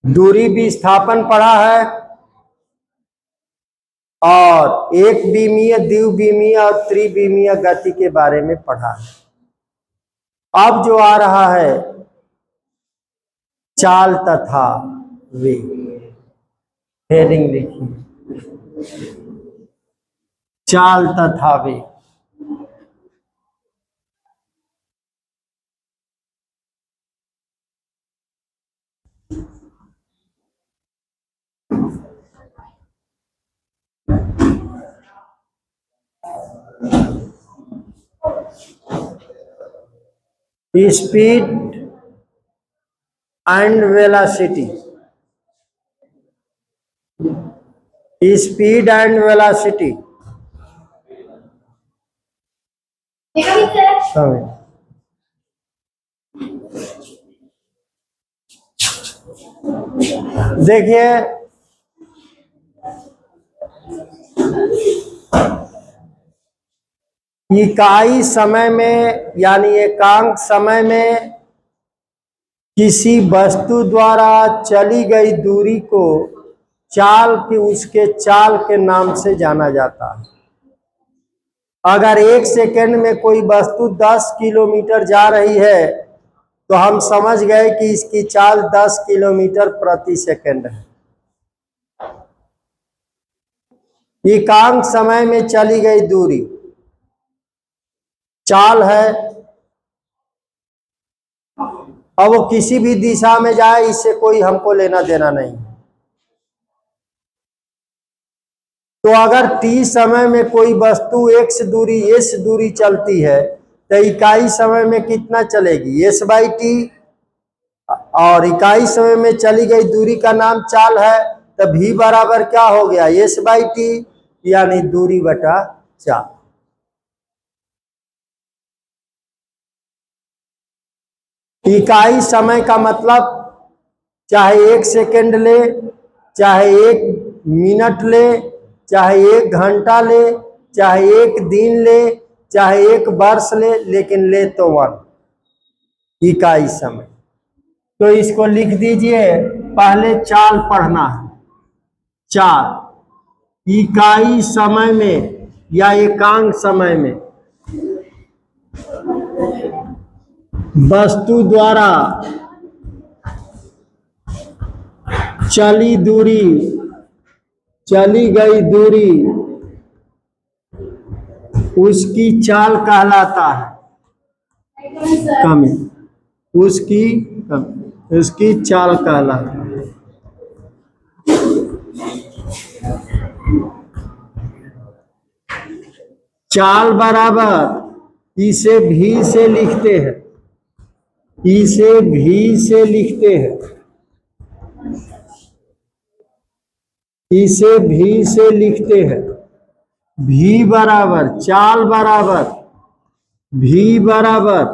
दूरी विस्थापन पढ़ा है और एक विमीय, द्विविमीय और त्रिविमीय गति के बारे में पढ़ा है। अब जो आ रहा है चाल तथा वेग, हेडिंग लिखिए, चाल तथा वेग। Speed and velocity, speed and velocity. देखिए इकाई समय में यानी एकांक समय में किसी वस्तु द्वारा चली गई दूरी को चाल की, उसके चाल के नाम से जाना जाता है। अगर एक सेकंड में कोई वस्तु 10 किलोमीटर जा रही है तो हम समझ गए कि इसकी चाल 10 किलोमीटर प्रति सेकंड है। एकांक समय में चली गई दूरी चाल है। अब वो किसी भी दिशा में जाए, इससे कोई हमको लेना देना नहीं। तो अगर t समय में कोई वस्तु x दूरी s दूरी चलती है तो इकाई समय में कितना चलेगी, s/t। और इकाई समय में चली गई दूरी का नाम चाल है, तो v बराबर क्या हो गया, s/t, यानी दूरी बटा चाल। इकाई समय का मतलब चाहे 1 सेकंड ले, चाहे 1 मिनट ले, चाहे 1 घंटा ले, चाहे 1 दिन ले, चाहे 1 वर्ष ले, लेकिन ले तो 1 इकाई समय। तो इसको लिख दीजिए, पहले चाल पढ़ना है। चाल इकाई समय में या एकांक समय में वस्तु द्वारा चली गई दूरी उसकी चाल कहलाता है। कमी उसकी चाल कहलाता है। चाल बराबर इसे भी से लिखते हैं, इसे भी से लिखते हैं, इसे भी से लिखते हैं। भी बराबर चाल बराबर भी बराबर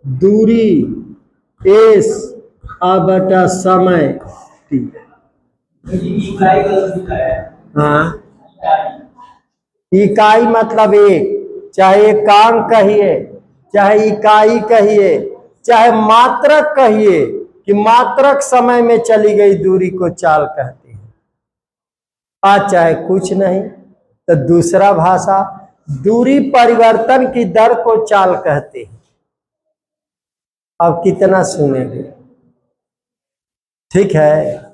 दूरी s बटा समय t। हाँ, इकाई मतलब एक, चाहे एकांक कहिए, चाहे इकाई कहिए, चाहे मात्रक कहिए, कि मात्रक समय में चली गई दूरी को चाल कहते हैं। आज चाहे कुछ नहीं तो दूसरा भाषा दूरी परिवर्तन की दर को चाल कहते हैं। अब कितना सुनेंगे, ठीक है।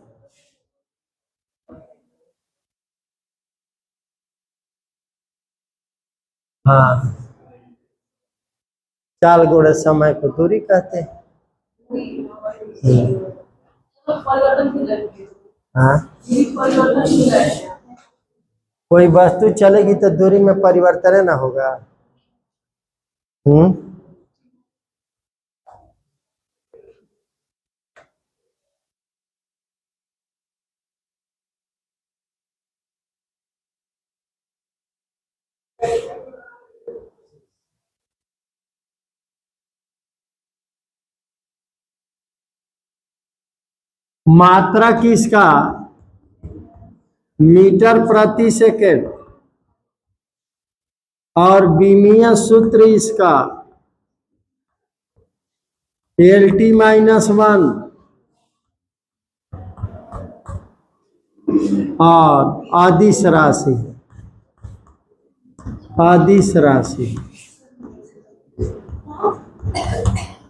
हाँ, चाल गुणे समय को दूरी कहते हैं। हाँ, कोई वस्तु चलेगी तो दूरी में परिवर्तन ना होगा। मात्रा किसका, मीटर प्रति सेकंड, और विमीय सूत्र इसका LT-1 और अदिश राशि, अदिश राशि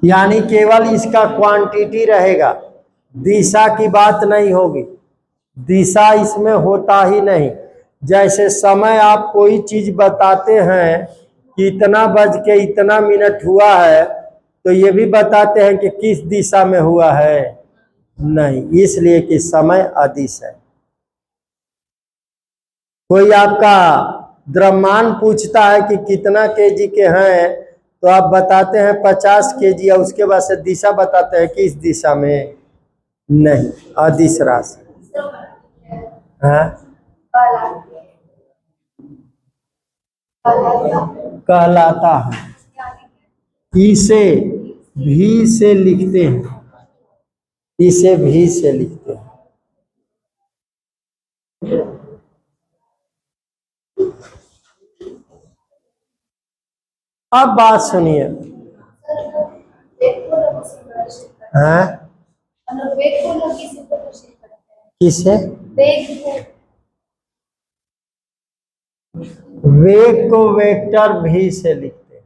यानी केवल इसका क्वांटिटी रहेगा, दिशा की बात नहीं होगी, दिशा इसमें होता ही नहीं। जैसे समय आप कोई चीज बताते हैं कि इतना बज के इतना मिनट हुआ है, तो ये भी बताते हैं कि किस दिशा में हुआ है, नहीं, इसलिए कि समय अदिश है। कोई आपका द्रव्यमान पूछता है कि कितना केजी के हैं, तो आप बताते हैं 50 केजी, और उसके बाद से दिशा बताते हैं किस दिशा में, नहीं, अदिश राशि है। कहलाता है, इसे भी से लिखते हैं, इसे भी से लिखते हैं। अब बात सुनिए, हैं किसे? वेग को वेक्टर भी से लिखते हैं।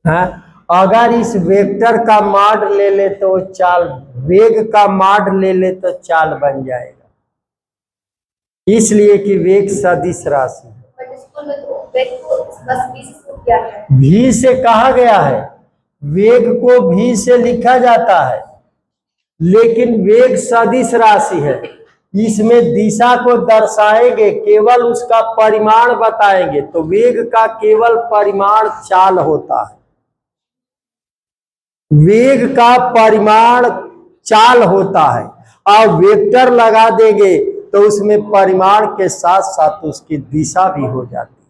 हाँ, अगर इस वेक्टर का मॉड ले ले तो चाल, वेग का मॉड ले ले तो चाल बन जाएगा, इसलिए कि वेग सदिश राशि है। भी से कहा गया है, वेग को भी से लिखा जाता है, लेकिन वेग सदिश राशि है, इसमें दिशा को दर्शाएंगे, केवल उसका परिमाण बताएंगे, तो वेग का केवल परिमाण चाल होता है, वेग का परिमाण चाल होता है, और वेक्टर लगा देंगे तो उसमें परिमाण के साथ साथ उसकी दिशा भी हो जाती है।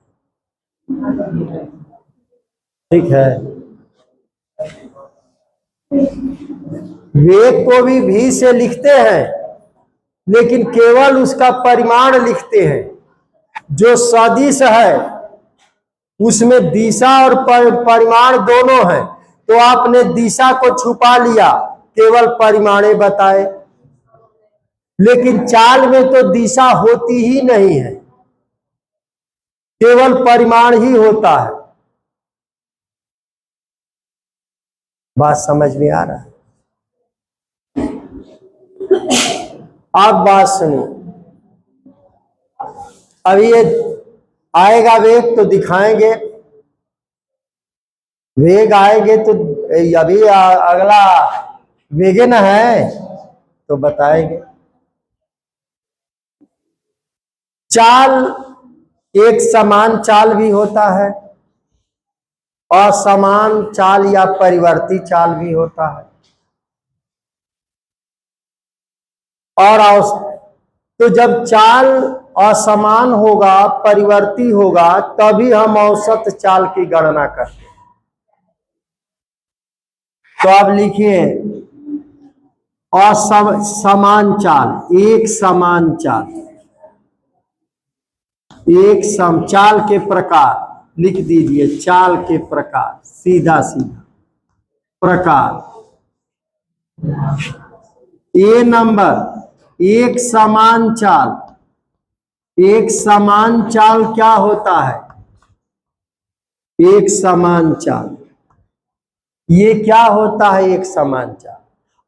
ठीक है, वेग को भी से लिखते हैं, लेकिन केवल उसका परिमाण लिखते हैं। जो सदिश है उसमें दिशा और परिमाण दोनों है, तो आपने दिशा को छुपा लिया, केवल परिमाणे बताए, लेकिन चाल में तो दिशा होती ही नहीं है, केवल परिमाण ही होता है। बात समझ में आ रहा है? आप बात सुनिए, अभी ये आएगा वेग तो दिखाएंगे, वेग आएंगे तो अभी अगला वेगे न है तो बताएंगे। चाल, एक समान चाल भी होता है, असमान चाल या परिवर्ती चाल भी होता है, और तो जब चाल असमान होगा, परिवर्ती होगा, तभी हम औसत चाल की गणना करते हैं। तो आप लिखिए असमान चाल, एक समान चाल, एक सम चाल के प्रकार लिख दीजिए, चाल के प्रकार, सीधा सीधा प्रकार। ए नंबर, एक समान चाल, एक समान चाल क्या होता है? एक समान चाल, ये क्या होता है? एक समान चाल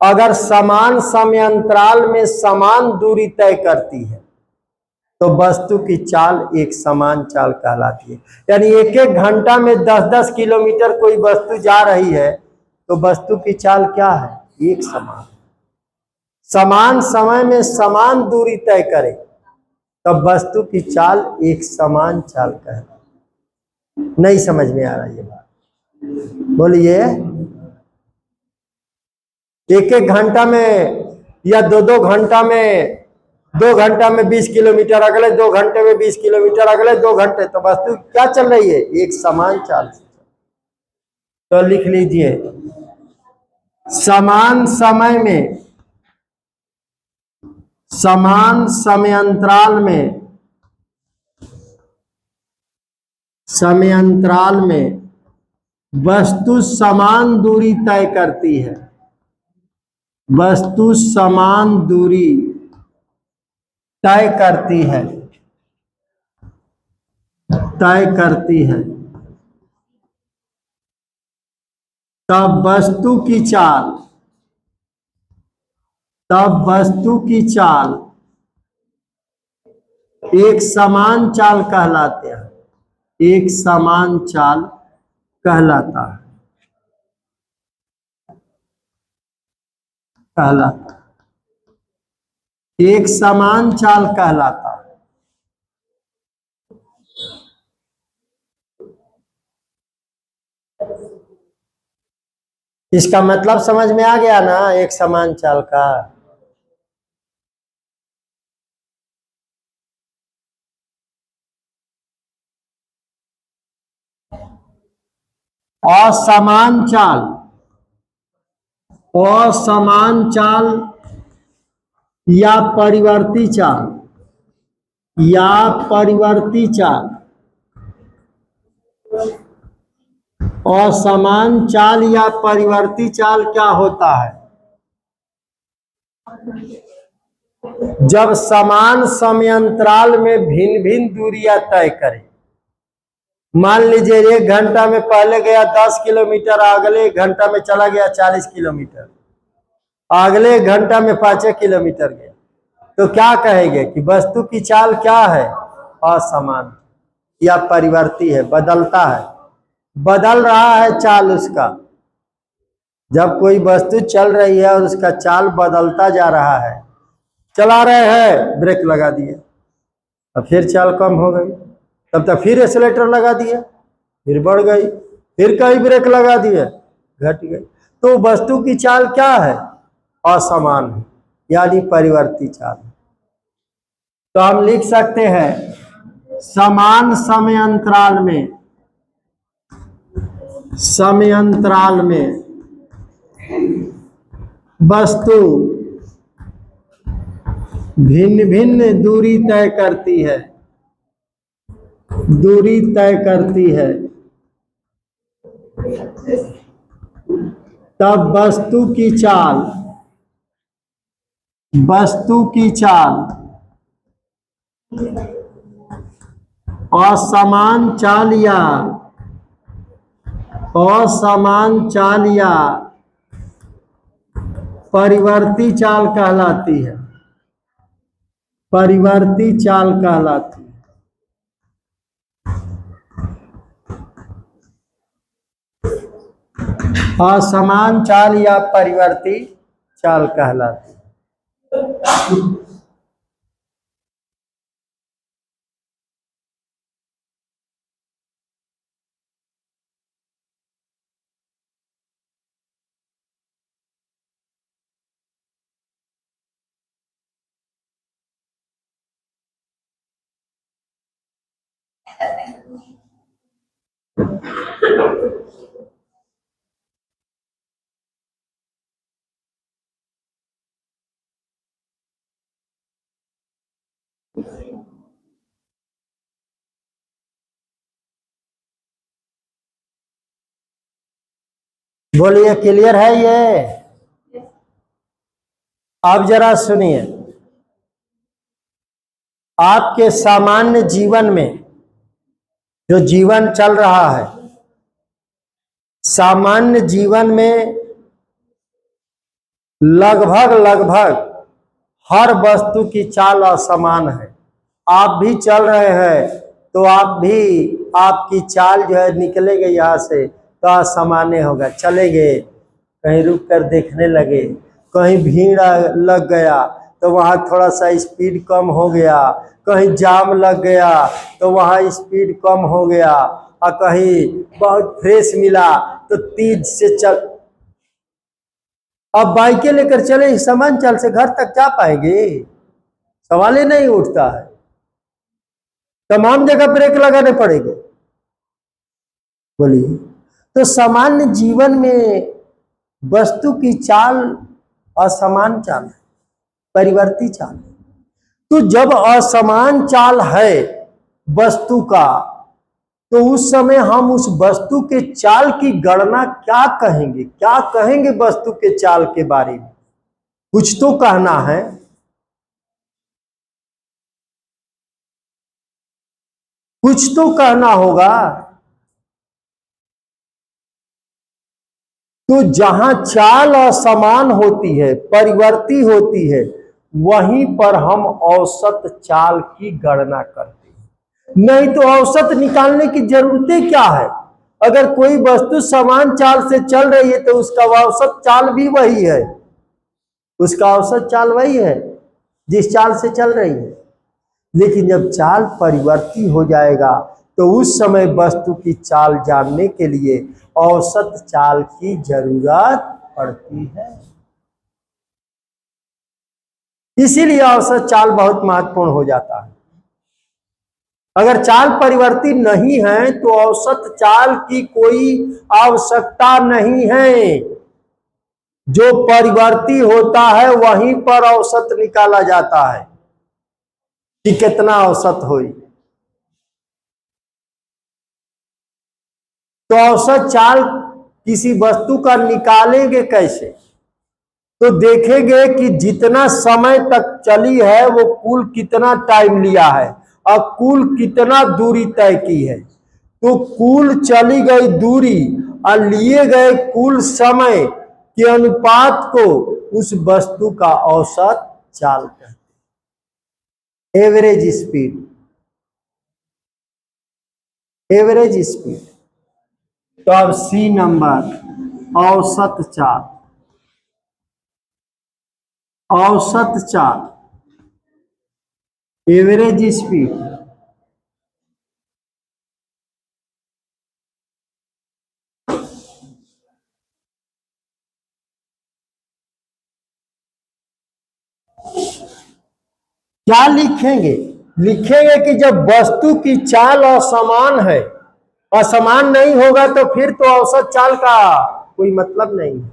अगर समान समयांतराल में समान दूरी तय करती है तो वस्तु की चाल एक समान चाल कहलाती है। यानी एक एक घंटा में 10-10 किलोमीटर कोई वस्तु जा रही है तो वस्तु की चाल क्या है? एक समान। समान समय में समान दूरी तय करे तब वस्तु की चाल एक समान चाल कहलाती है। नहीं समझ में आ रहा ये बात? बोलिए। एक एक घंटा में या दो घंटा में, 2 घंटा में 20 किलोमीटर, अगले 2 घंटे में 20 किलोमीटर, अगले 2 घंटे, तो वस्तु क्या चल रही है? एक समान चाल से। तो लिख लीजिए, समान समय में, समान समयांतराल में, समयांतराल में वस्तु समान दूरी तय करती है, वस्तु समान दूरी तय करती है, तब वस्तु की चाल एक समान चाल कहलाते हैं, एक समान चाल कहलाता है, एक समान चाल कहलाता है। इसका मतलब समझ में आ गया ना, एक समान चाल का। असमान चाल या परिवर्ती चाल, असमान चाल या परिवर्ती चाल क्या होता है? जब समान समयांतराल में भिन्न भिन्न दूरियां तय करें। मान लीजिए 1 घंटा में पहले गया 10 किलोमीटर, अगले 1 घंटा में चला गया 40 किलोमीटर, अगले 1 घंटा में 5 किलोमीटर गया, तो क्या कहेंगे कि वस्तु की चाल क्या है? असमान या परिवर्ती है, बदलता है, बदल रहा है चाल उसका। जब कोई वस्तु चल रही है और उसका चाल बदलता जा रहा है, चला रहे हैं ब्रेक लगा दिए, अब फिर चाल कम हो गई, तब तक फिर एक्सीलरेटर लगा दिया, फिर बढ़ गई, फिर कहीं ब्रेक लगा दिए, घट गई। तो वस्तु की चाल क्या है? असमान है, यानी परिवर्ती चाल। तो हम लिख सकते हैं समान समयांतराल में वस्तु भिन्न भिन्न दूरी तय करती है, तब वस्तु की चाल असमान चाल या परिवर्ती चाल कहलाती है, असमान चाल या परिवर्ती चाल कहलाती है। बोलिए, क्लियर है ये? अब जरा सुनिए, आपके सामान्य जीवन में जो जीवन चल रहा है, सामान्य जीवन में लगभग हर वस्तु की चाल असमान है। आप भी चल रहे हैं तो आपकी चाल जो है निकलेगे यहाँ से तो असामान्य होगा, चले गए, कहीं रुक कर देखने लगे, कहीं भीड़ लग गया तो वहाँ थोड़ा सा स्पीड कम हो गया, कहीं जाम लग गया तो वहाँ स्पीड कम हो गया, और कहीं बहुत फ्रेश मिला तो तेज से चल। अब बाइकें लेकर चले, समान चाल से घर तक जा पाएंगे? सवाल ही नहीं उठता है, तमाम जगह ब्रेक लगाने पड़ेंगे। बोलिए, तो सामान्य जीवन में वस्तु की चाल असमान चाल है, परिवर्ती चाल। तो जब असमान चाल है वस्तु का, तो उस समय हम उस वस्तु के चाल की गणना क्या कहेंगे वस्तु के चाल के बारे में? कुछ तो कहना है। कुछ तो कहना होगा। तो जहां चाल असमान होती है, परिवर्ती होती है, वहीं पर हम औसत चाल की गणना करते हैं। नहीं तो औसत निकालने की जरूरतें क्या है? अगर कोई वस्तु समान चाल से चल रही है तो उसका औसत चाल भी वही है, उसका औसत चाल वही है जिस चाल से चल रही है। लेकिन जब चाल परिवर्ती हो जाएगा तो उस समय वस्तु की चाल जानने के लिए औसत चाल की जरूरत पड़ती है। इसीलिए औसत चाल बहुत महत्वपूर्ण हो जाता है। अगर चाल परिवर्ती नहीं है तो औसत चाल की कोई आवश्यकता नहीं है। जो परिवर्ती होता है वहीं पर औसत निकाला जाता है कि कितना औसत हुई। तो औसत चाल किसी वस्तु का निकालेंगे कैसे? तो देखेंगे कि जितना समय तक चली है वो कुल कितना टाइम लिया है और कुल कितना दूरी तय की है। तो कुल चली गई दूरी और लिए गए कुल समय के अनुपात को उस वस्तु का औसत चाल कहते हैं। Average speed, average speed. तो अब सी नंबर औसत चाल, औसत चाल, एवरेज स्पीड। क्या लिखेंगे? लिखेंगे कि जब वस्तु की चाल असमान है, असमान नहीं होगा तो फिर तो औसत चाल का कोई मतलब नहीं है।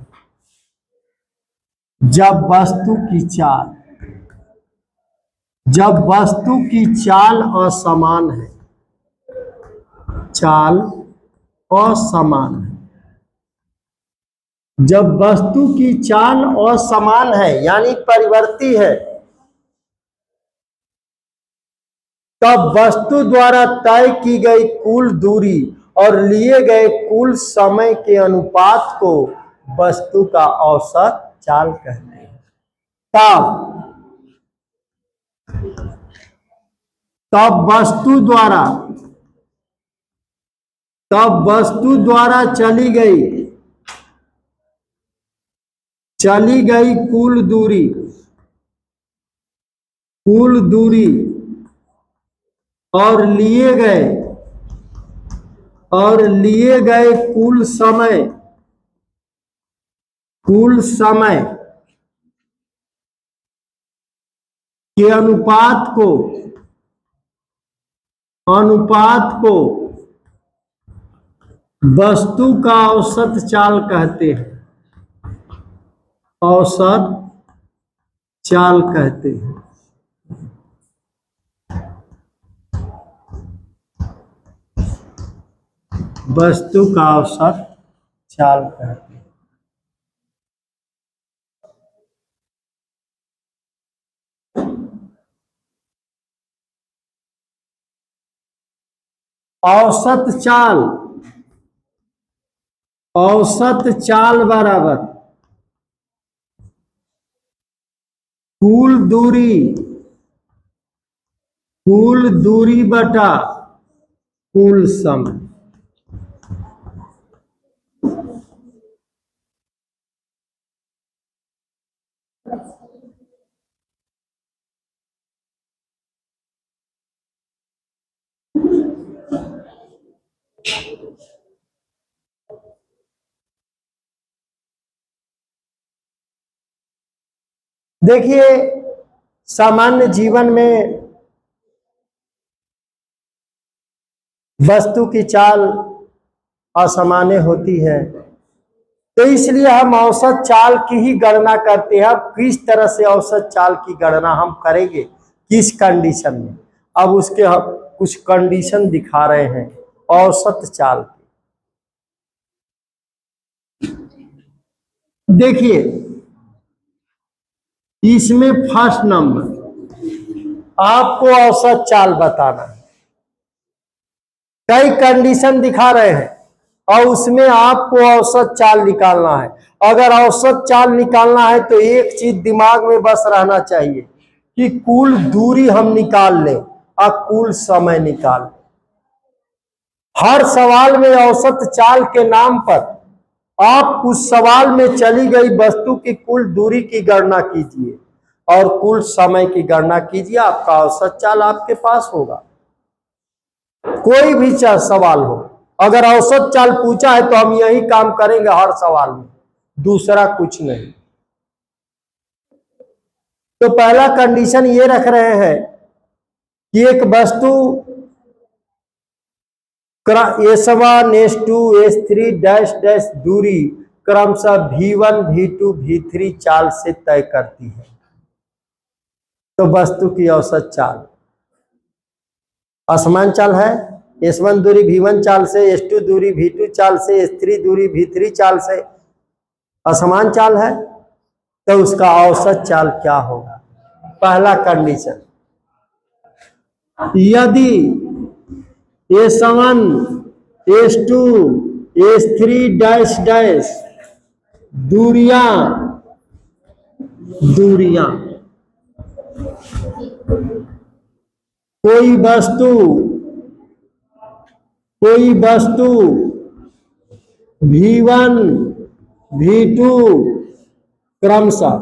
जब वस्तु की चाल, जब वस्तु की चाल असमान है, चाल असमान है, जब वस्तु की चाल असमान है यानी परिवर्ती है, तब वस्तु द्वारा तय की गई कुल दूरी और लिए गए कुल समय के अनुपात को वस्तु का औसत चाल कहते हैं। तब वस्तु द्वारा, तब वस्तु द्वारा चली गई कुल दूरी, कुल दूरी और लिए गए कुल समय, कुल समय के अनुपात को वस्तु का औसत चाल कहते हैं, औसत चाल कहते हैं। वस्तु का औसत चाल कहते हैं। औसत चाल, औसत चाल बराबर कुल दूरी बटा कुल समय। देखिए सामान्य जीवन में वस्तु की चाल असामान्य होती है, तो इसलिए हम औसत चाल की ही गणना करते हैं। अब किस तरह से औसत चाल की गणना हम करेंगे, किस कंडीशन में, अब उसके हम कुछ कंडीशन दिखा रहे हैं औसत चाल की। देखिए इसमें फर्स्ट नंबर आपको औसत चाल बताना है। कई कंडीशन दिखा रहे हैं और उसमें आपको औसत चाल निकालना है। अगर औसत चाल निकालना है तो एक चीज दिमाग में बस रहना चाहिए कि कुल दूरी हम निकाल लें और कुल समय निकाल लें। हर सवाल में औसत चाल के नाम पर आप उस सवाल में चली गई वस्तु की कुल दूरी की गणना कीजिए और कुल समय की गणना कीजिए, आपका औसत चाल आपके पास होगा। कोई भी सवाल हो, अगर औसत चाल पूछा है तो हम यही काम करेंगे हर सवाल में, दूसरा कुछ नहीं। तो पहला कंडीशन ये रख रहे हैं कि एक वस्तु S1 S2 S3 dash dash दूरी क्रमशः V1 V2 V3 चाल से तय करती है। तो वस्तु की औसत चाल असमान चाल है। S1 दूरी V1 चाल से, S2 दूरी V2 चाल से, S3 दूरी V3 चाल से असमान चाल है। तो उसका औसत चाल क्या होगा? पहला कंडीशन, यदि S1 S2 S3 dash dash दूरियां कोई वस्तु V1 V2 क्रमशः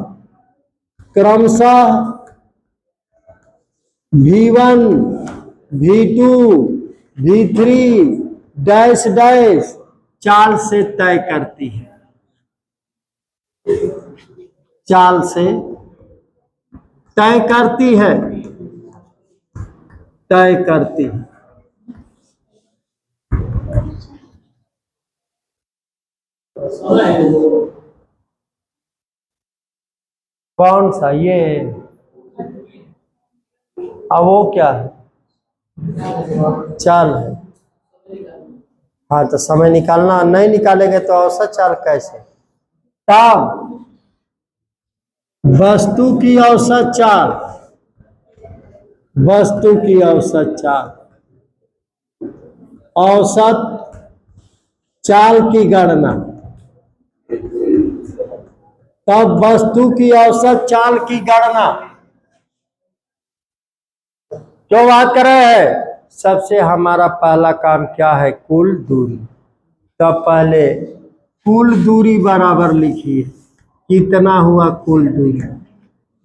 V1 V2 V3 dash dash चाल से तय करती है, चाल से तय करती है। कौन सा ये? अब वो क्या है? चाल है। हाँ, तो समय निकालना, नहीं निकालेंगे तो औसत चाल कैसे? तब वस्तु की औसत चाल की गणना, तब वस्तु की औसत चाल की गणना क्यों बात कर रहे हैं? सबसे हमारा पहला काम क्या है? कुल दूरी। तब पहले कुल दूरी बराबर लिखिए, कितना हुआ कुल दूरी?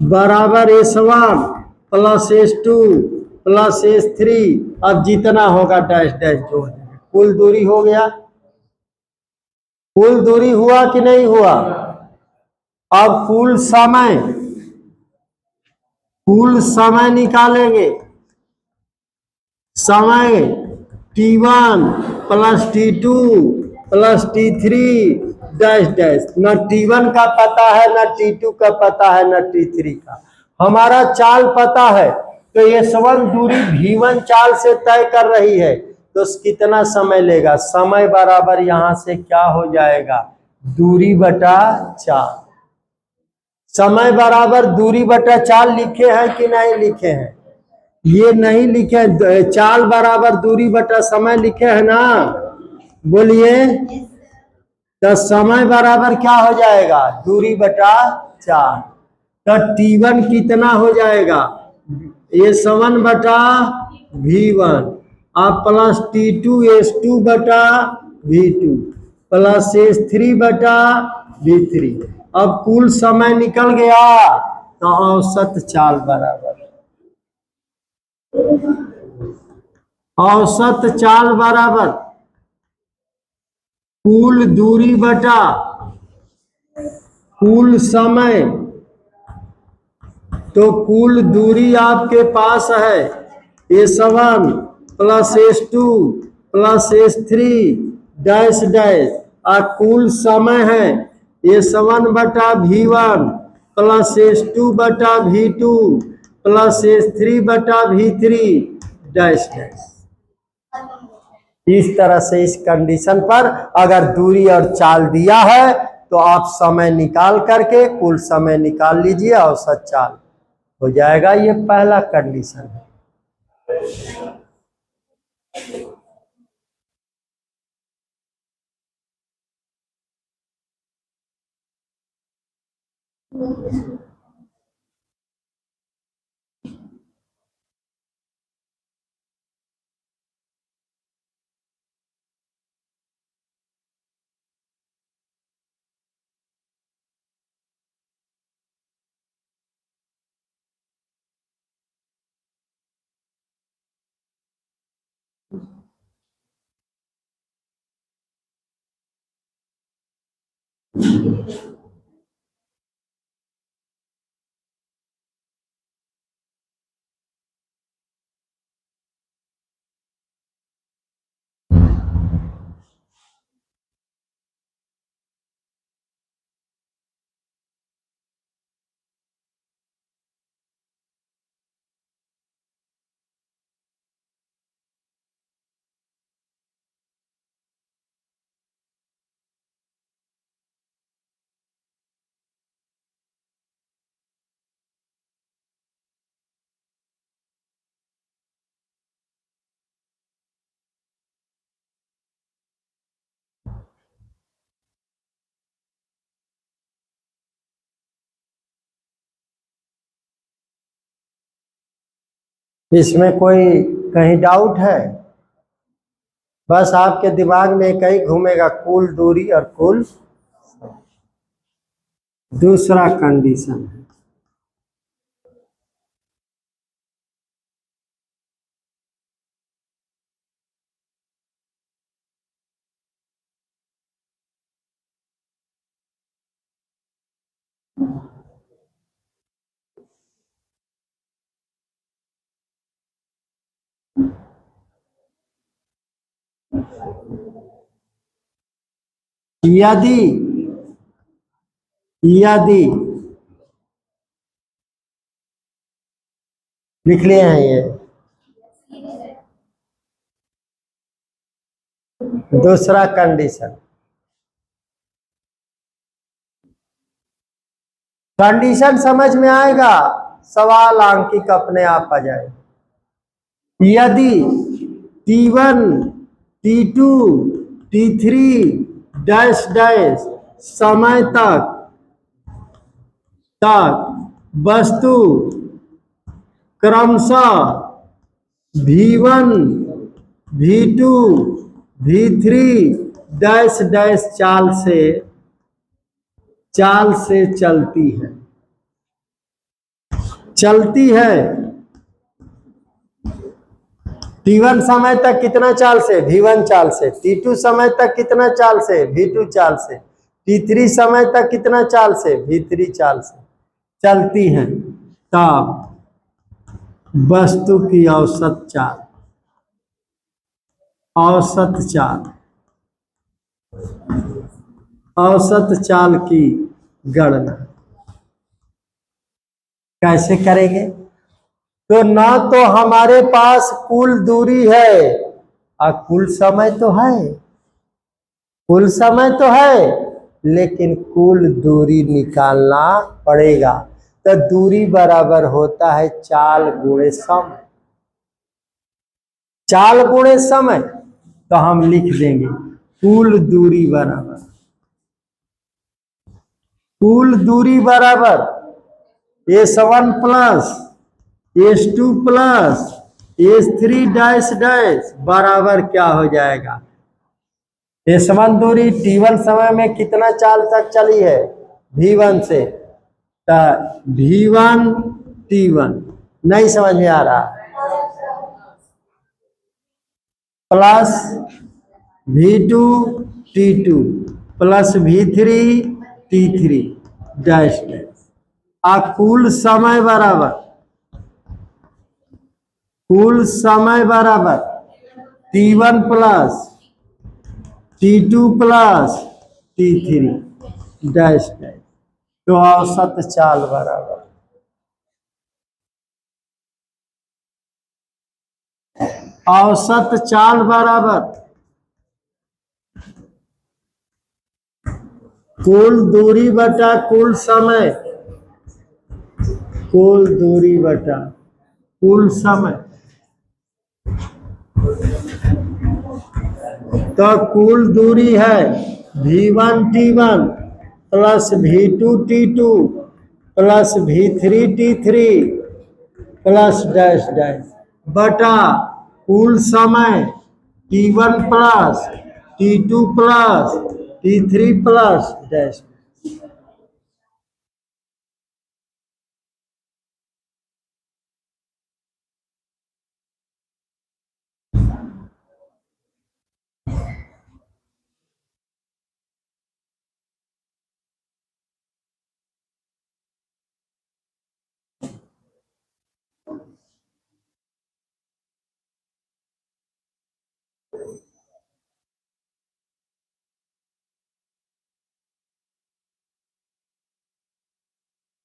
बराबर S1 plus S2 plus S3, अब जितना होगा डैश डैश जोड़ देंगे। कुल दूरी हो गया। कुल दूरी हुआ कि नहीं हुआ? अब कुल समय निकालेंगे। समय T1 plus T2 plus T3 dash dash, न T1 का पता है, न T2 का पता है, न T3 का। हमारा चाल पता है, तो S1 दूरी V1 चाल से तय कर रही है, तो कितना समय लेगा? समय बराबर यहां से क्या हो जाएगा? दूरी बटा चाल। समय बराबर दूरी बटा चाल लिखे हैं कि नहीं लिखे हैं? ये नहीं लिखे। चाल बराबर दूरी बटा समय लिखे है ना? बोलिए। तो समय बराबर क्या हो जाएगा? दूरी बटा चाल। तो T1 कितना हो जाएगा? S1 बटा V1 अब प्लस T2 S2 बटा V2 प्लस S3 बटा V3। अब कुल समय निकल गया, तो औसत चाल बराबर कुल दूरी बटा कुल समय। तो कुल दूरी आपके पास है S1 plus S2 plus S3 dash dash, और कुल समय है S1 बटा V1 प्लस S2 बटा V2 प्लस S3 बटा V3 डैश डैश। इस तरह से इस कंडीशन पर अगर दूरी और चाल दिया है तो आप समय निकाल करके कुल समय निकाल लीजिए, औसत चाल हो जाएगा। ये पहला कंडीशन है। इसमें कोई कहीं डाउट है? बस आपके दिमाग में कहीं घूमेगा कुल दूरी और कुल। दूसरा कंडीशन है, यदि यदि लिख लिए हैं ये। दूसरा कंडीशन, कंडीशन समझ में आएगा, सवाल आंकिक अपने आप आ जाए। यदि T1 T2 T3 dash dash समय तक वस्तु क्रमशः V1 V2 V3 dash dash चाल से चलती है। T1 समय तक कितना चाल से? V1 चाल से। T2 समय तक कितना चाल से? V2 चाल से। T3 समय तक कितना चाल से? V3 चाल से चलती है। तब वस्तु की औसत चाल की गणना कैसे करेंगे? तो ना तो हमारे पास कुल दूरी है और कुल समय तो है, लेकिन कुल दूरी निकालना पड़ेगा। तो दूरी बराबर होता है चाल गुणे समय। चाल गुणे समय, तो हम लिख देंगे कुल दूरी बराबर S1 plus S2 plus S3 dash dash बराबर क्या हो जाएगा? S1 दूरी T1 समय में कितना चाल तक चली है? V1 से। तो V1 T1 नहीं समझ में आ रहा, plus V2 T2 plus V3 T3 dash dash. कुल समय बराबर T1 plus T2 plus T3 dash dash. तो औसत चाल बराबर कुल दूरी बटा कुल समय, कुल दूरी बटा कुल समय। तो कुल दूरी है v1 t1 plus v2 t2 plus v3 t3 plus dash dash बटा कुल समय t1 plus t2 plus t3 plus dash.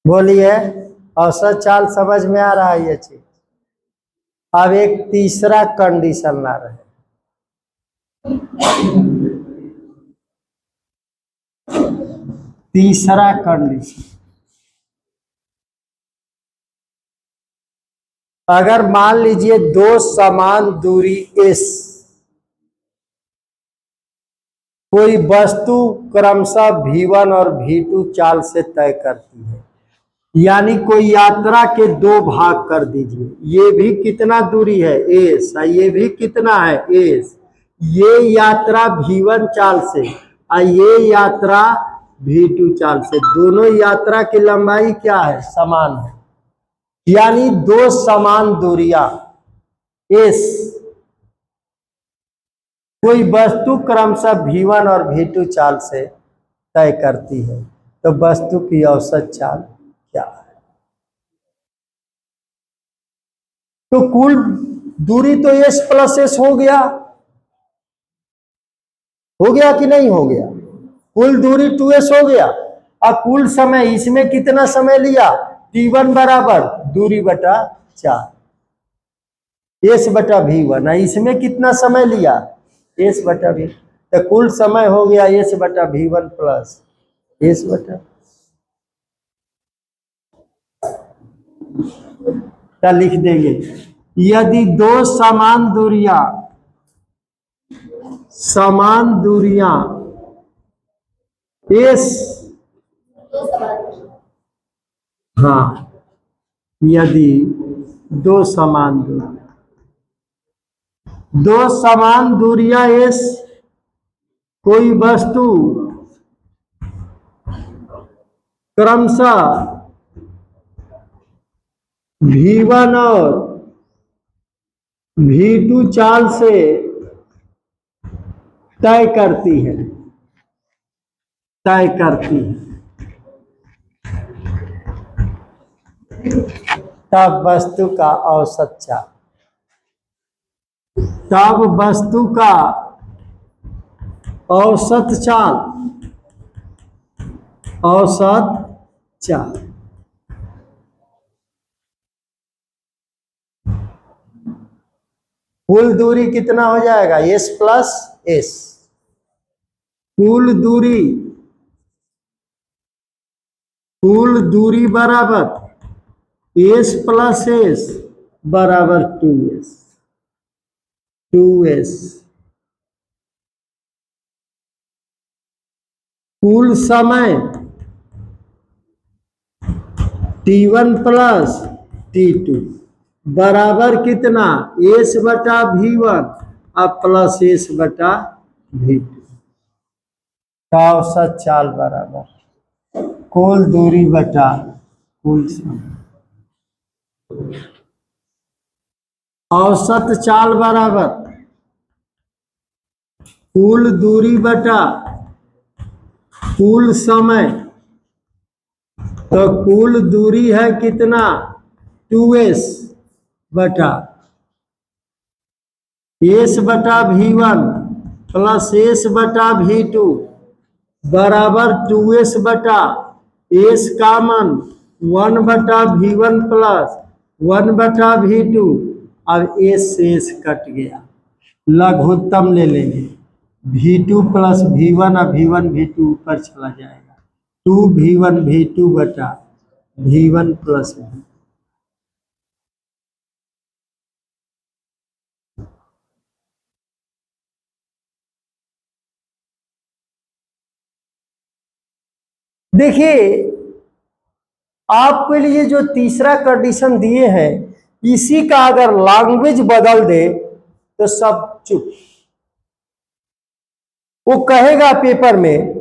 बोलिए, औसत चाल समझ में आ रहा है ये चीज। अब एक तीसरा कंडीशन ला रहे हैं। तीसरा कंडीशन, अगर मान लीजिए दो समान दूरी s, कोई वस्तु क्रमशः v1 और v2 चाल से तय करती है, यानी कोई यात्रा के दो भाग कर दीजिए। ये भी कितना दूरी है s, ये भी कितना है s। ये यात्रा v1 चाल से और ये यात्रा v2 चाल से, दोनों यात्रा की लंबाई क्या है, समान है। यानी दो समान दूरियां s, कोई वस्तु क्रमशः v1 और v2 चाल से तय करती है, तो वस्तु की औसत चाल क्या है। तो कुल दूरी तो s प्लस s हो गया कि नहीं हो गया। कुल दूरी 2s हो गया। और कुल समय, इसमें कितना समय लिया, t1 बराबर दूरी बटा 4 s बटा v1, इसमें कितना समय लिया, s बटा v। तो कुल समय हो गया s बटा v1 प्लस s बटा। क्या लिख देंगे, यदि दो समान दूरियां s, हाँ, यदि दो समान दूरियां s, कोई वस्तु क्रमशः v1 और v2 चाल से तय करती है, तब वस्तु का औसत चाल, औसत चाल कुल दूरी कितना हो जाएगा, s प्लस s। कुल दूरी बराबर s प्लस s बराबर 2s। कुल समय t1 प्लस t2 बराबर कितना, s बटा v1 और प्लस s बटा v2। का औसत चाल बराबर कुल दूरी बटा कुल समय। औसत चाल बराबर कुल दूरी बटा कुल समय। तो कुल दूरी है कितना, 2s बटा s बटा v1 प्लस s बटा v2 बराबर 2s बटा s कॉमन 1 बटा v1 प्लस 1 बटा v2। अब s से s कट गया, लघुत्तम ले लेंगे v2 प्लस v1 और v1 v2 ऊपर चला जाएगा, 2v1 v2 बटा v1 प्लस v। देखिए, आपके लिए जो तीसरा कंडीशन दिए हैं, इसी का अगर लैंग्वेज बदल दे तो सब चुप। वो कहेगा पेपर में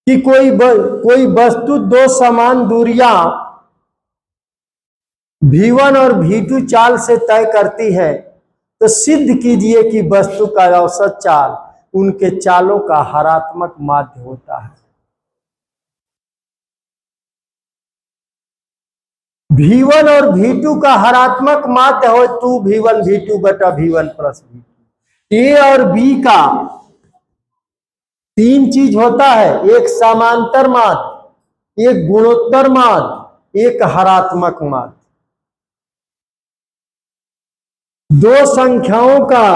कि कोई वस्तु दो समान दूरियां v1 और v2 चाल से तय करती है, तो सिद्ध कीजिए कि वस्तु का औसत चाल उनके चालों का हरात्मक माध्य होता है। v1 और v2 का हरात्मक माध्य हो 2v1 v2 बटा v1 प्लस v2। ए और बी का तीन चीज होता है, एक समांतर माध्य, एक गुणोत्तर माध्य, एक हरात्मक माध्य। दो संख्याओं का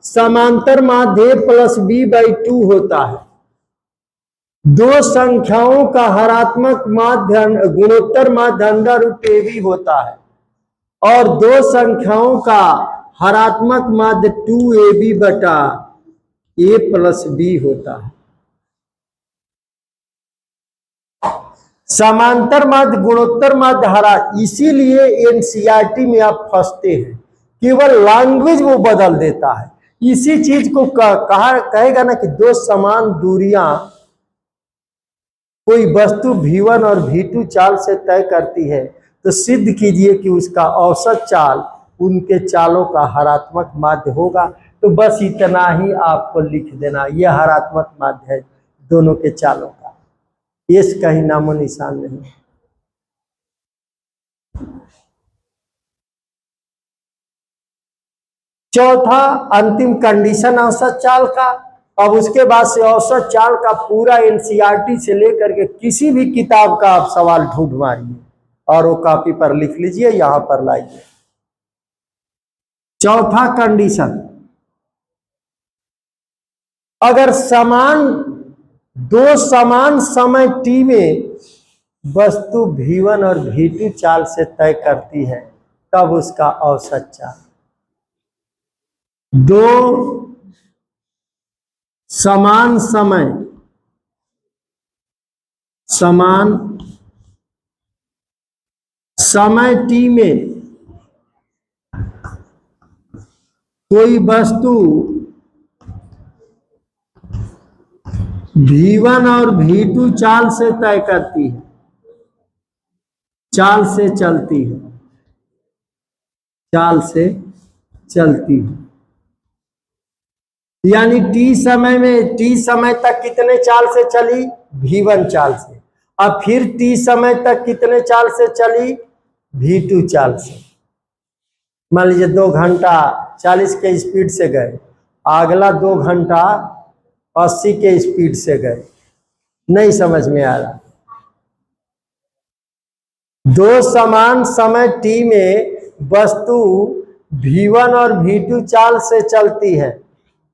समांतर माध्य प्लस बी बाई 2 होता है। दो संख्याओं का हरात्मक माध्य गुणोत्तर माध्य अंडर रूट ए बी होता है, और दो संख्याओं का हरात्मक माध्य 2ab बटा ए प्लस बी होता है। समांतर माध्य गुणोत्तर माध्य हरा, इसीलिए एनसीईआरटी में आप फंसते हैं, केवल लैंग्वेज वो बदल देता है। इसी चीज को कहेगा ना कि दो समान दूरियां कोई वस्तु v1 और v2 चाल से तय करती है, तो सिद्ध कीजिए कि उसका औसत चाल उनके चालों का हरात्मक माध्य होगा। तो बस इतना ही आपको लिख देना, यह हरात्मक माध्य है दोनों के चालों का, इस कहीं नामो निशान नहीं। चौथा अंतिम कंडीशन औसत चाल का। अब उसके बाद से औसत चाल का पूरा एनसीईआरटी से लेकर के किसी भी किताब का आप सवाल ढूंढ मारिए और वो कॉपी पर लिख लीजिए, यहां पर लाइए। चौथा कंडीशन, अगर दो समान समय t में वस्तु v1 और v2 चाल से तय करती है, तब उसका औसत चाल। दो समान समय t में कोई वस्तु v1 और v2 चाल से तय करती है, चाल से चलती है, यानी t समय तक कितने चाल से चली, v1 चाल से, अब फिर t समय तक कितने चाल से चली, v2 चाल से। मान लीजिए 2 घंटा 40 के स्पीड से गए, अगला 2 घंटा 80 के स्पीड से गए, नहीं समझ में आ रहा। दो समान समय t में वस्तु v1 और v2 चाल से चलती है,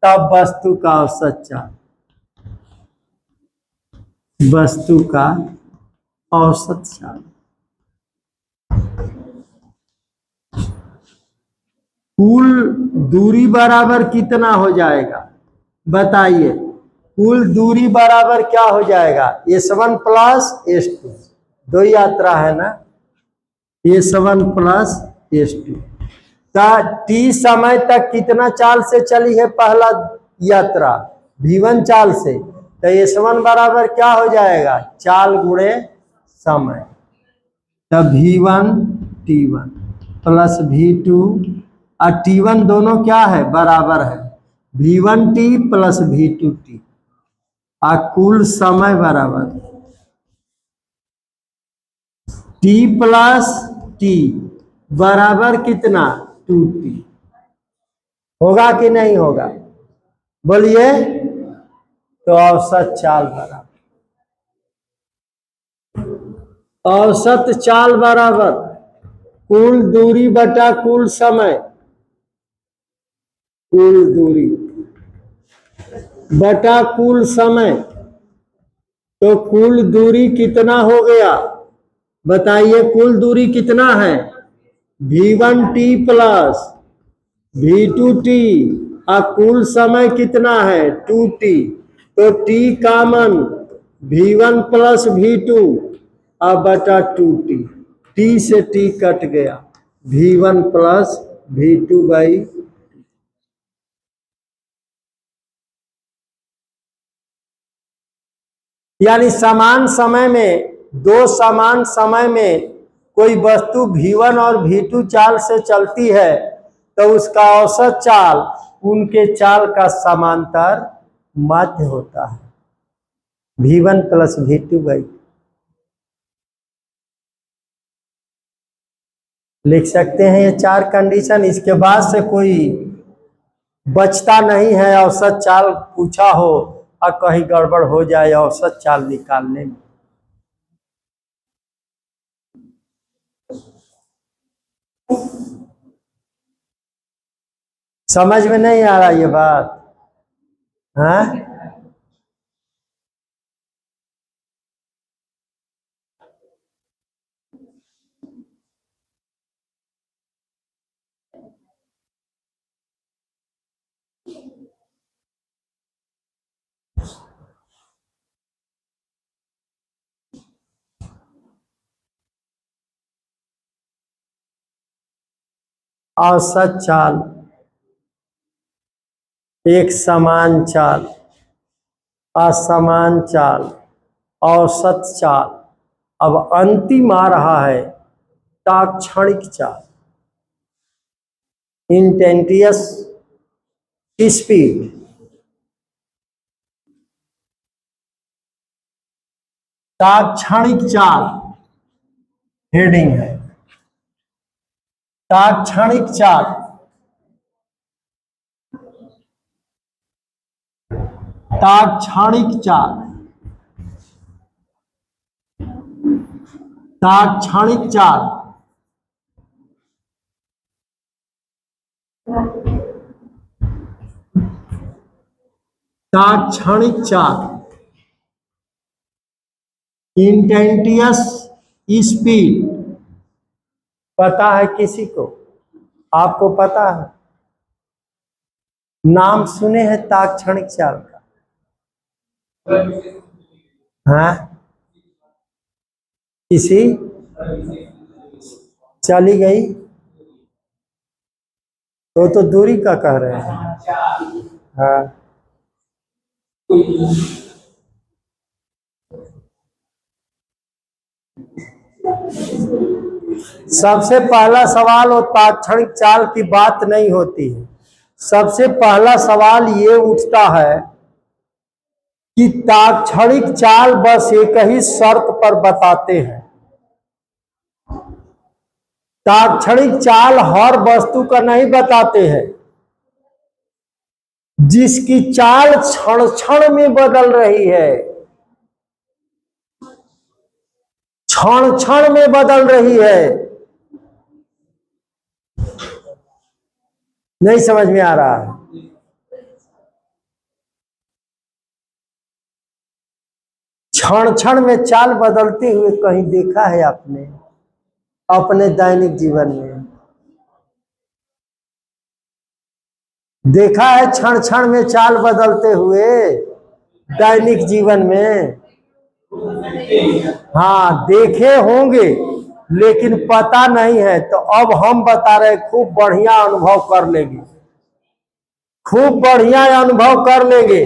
तब वस्तु का औसत चाल, कुल दूरी बराबर कितना हो जाएगा, बताइए। कुल दूरी बराबर क्या हो जाएगा, s1 प्लस s2, दो यात्रा है ना, s1 प्लस s2। t समय तक कितना चाल से चली है पहला यात्रा, v1 चाल से, तो s1 बराबर क्या हो जाएगा, चाल गुणे समय, तब v1 t1 प्लस v2, और t1 दोनों क्या है, बराबर है v1t प्लस v2t, और कुल समय बराबर t प्लस t बराबर कितना, 2t। होगा कि नहीं होगा, बोलिए। तो औसत चाल बराबर, औसत चाल बराबर कुल दूरी बटा कुल समय, कुल दूरी बटा कुल समय, तो कुल दूरी कितना हो गया? बताइए कुल दूरी कितना है? v1t plus v2t। और कुल समय कितना है? 2t। तो t common v1 plus v2 अब बटा 2t। t से t कट गया, v1 प्लस v2 बाई। यानी समान समय में, दो समान समय में कोई वस्तु v1 और v2 चाल से चलती है तो उसका औसत चाल उनके चाल का समांतर माध्य होता है, v1 प्लस v2 बाई। लिख सकते हैं ये चार कंडीशन। इसके बाद से कोई बचता नहीं है औसत चाल पूछा हो और कहीं गड़बड़ हो जाए औसत चाल निकालने में। समझ में नहीं आ रहा ये बात? हाँ, औसत चाल, एक समान चाल, असमान चाल, औसत चाल। अब अंतिम आ रहा है ताक्षणिक चाल, इंस्टेंटेनियस स्पीड। ताक्षणिक चाल हेडिंग है, ताक्षणिक चाल। ताक्षणिक चाल, ताक्षणिक चाल। ताक्षणिक चाल, इंस्टेंटेनियस स्पीड। पता है किसी को? आपको पता है? नाम सुने हैं ताक्षणिक चाल का? हाँ, किसी चली गई तो दूरी का कह रहे हैं। हाँ, सबसे पहला सवाल वो ताक्षणिक चाल की बात नहीं होती है। सबसे पहला सवाल ये उठता है कि ताक्षणिक चाल बस एक ही शर्त पर बताते हैं। ताक्षणिक चाल हर वस्तु का नहीं बताते हैं। जिसकी चाल क्षण क्षण में बदल रही है, क्षण क्षण में बदल रही है। नहीं समझ में आ रहा है? क्षण क्षण में चाल बदलते हुए कहीं देखा है आपने अपने दैनिक जीवन में? देखा है क्षण क्षण में चाल बदलते हुए दैनिक जीवन में? हाँ, देखे होंगे लेकिन पता नहीं है। तो अब हम बता रहे, खूब बढ़िया अनुभव कर लेंगे, खूब बढ़िया अनुभव कर लेंगे।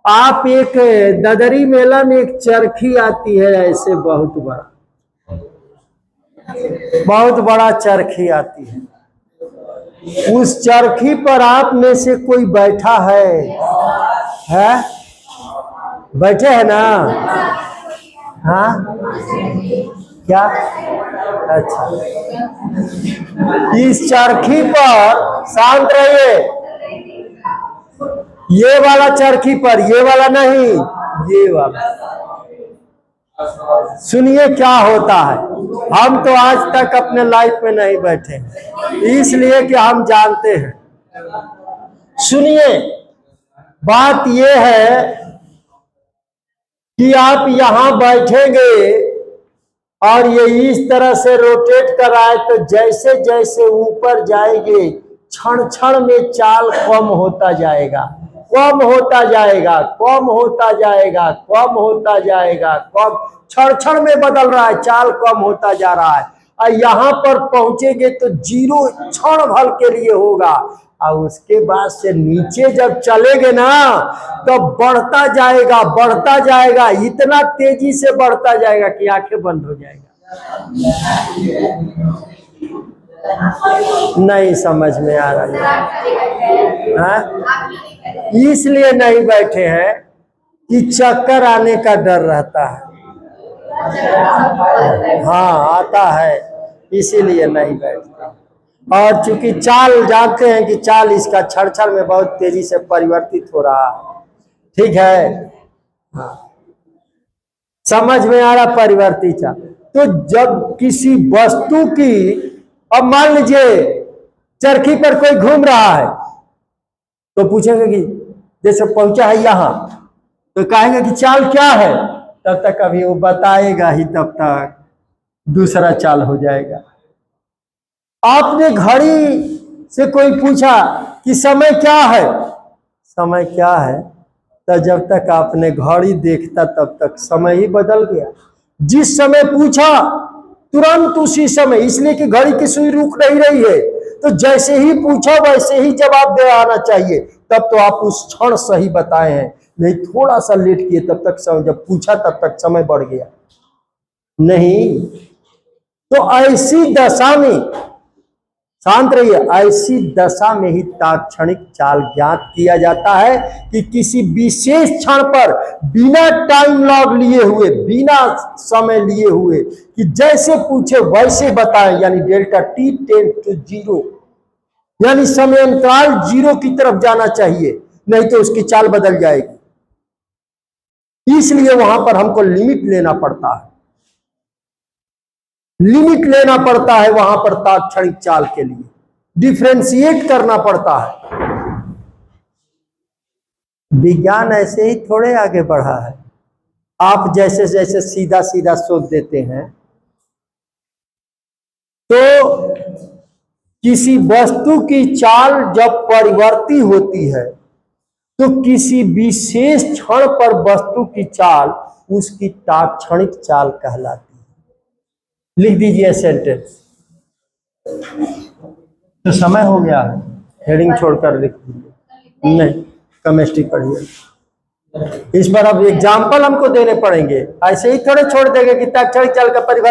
आप एक ददरी मेला में एक चरखी आती है, ऐसे बहुत बड़ा चरखी आती है। उस चरखी पर आप में से कोई बैठा है? बैठे हैं ना? हाँ, क्या? अच्छा, इस चरखी पर शांत रहिए। ये वाला चरखी पर, ये वाला नहीं, ये वाला। सुनिए क्या होता है। हम तो आज तक अपने लाइफ में नहीं बैठे, इसलिए कि हम जानते हैं। सुनिए, बात यह है कि आप यहां बैठेंगे और ये इस तरह से रोटेट कराए तो जैसे जैसे ऊपर जाएंगे क्षण क्षण में चाल कम होता जाएगा, कम होता जाएगा, कम होता जाएगा, कम होता जाएगा, कम क्षण क्षण में बदल रहा है, चाल कम होता जा रहा है। और यहां पर पहुंचेंगे तो 0 क्षण भर के लिए होगा और उसके बाद से नीचे जब चलेंगे ना तो बढ़ता जाएगा, बढ़ता जाएगा, इतना तेजी से बढ़ता जाएगा कि आंखें बंद हो जाएगा। नहीं समझ में आ रहा है, इसलिए नहीं बैठे हैं कि चक्कर आने का डर रहता है। हाँ आता है, इसीलिए नहीं बैठते। और चूंकि चाल जानते हैं कि चाल इसका क्षण क्षण में बहुत तेजी से परिवर्तित हो रहा है, ठीक है। हाँ समझ में आ रहा परिवर्तित चाल। तो जब किसी वस्तु की, अब मान लीजिए चरखी पर कोई घूम रहा है तो पूछेंगे कि जैसे पहुंचा है यहां तो कहेंगे कि चाल क्या है, तब तक अभी वो बताएगा ही, तब तक दूसरा चाल हो जाएगा। आपने घड़ी से कोई पूछा कि समय क्या है, समय क्या है, तो जब तक आपने घड़ी देखता तब तक समय ही बदल गया। जिस समय पूछा तुरंत उसी समय, इसलिए कि घड़ी की सुई रुक नहीं रही है, तो जैसे ही पूछा वैसे ही जवाब दे आना चाहिए, तब तो आप उस क्षण सही बताए हैं। नहीं थोड़ा सा लेट किए तब तक समय, जब पूछा तब तक समय बढ़ गया नहीं। तो ऐसी दशा में शांत रहिए, ऐसी दशा में ही तात्क्षणिक चाल ज्ञात किया जाता है कि किसी विशेष क्षण पर बिना टाइम लॉग लिए हुए, बिना समय लिए हुए, कि जैसे पूछे वैसे बताएं, यानी डेल्टा टी टेंड टू 0, यानी समय अंतराल 0 की तरफ जाना चाहिए, नहीं तो उसकी चाल बदल जाएगी। इसलिए वहां पर हमको लिमिट लेना पड़ता है, लिमिट लेना पड़ता है वहां पर तात्क्षणिक चाल के लिए, डिफरेंशिएट करना पड़ता है। विज्ञान ऐसे ही थोड़े आगे बढ़ा है। आप जैसे जैसे सीधा सीधा सोच देते हैं, तो किसी वस्तु की चाल जब परिवर्ती होती है तो किसी विशेष क्षण पर वस्तु की चाल उसकी तात्क्षणिक चाल कहलाती है। लिख दीजिए सेंटेंस। तो समय हो गया है, हेडिंग छोड़कर लिख दीजिए। नहीं, केमिस्ट्री पढ़िए। इस पर अब एग्जाम्पल हमको देने पड़ेंगे, ऐसे ही थोड़े छोड़ देंगे कि तात्क्षणिक चाल का परिवर्तन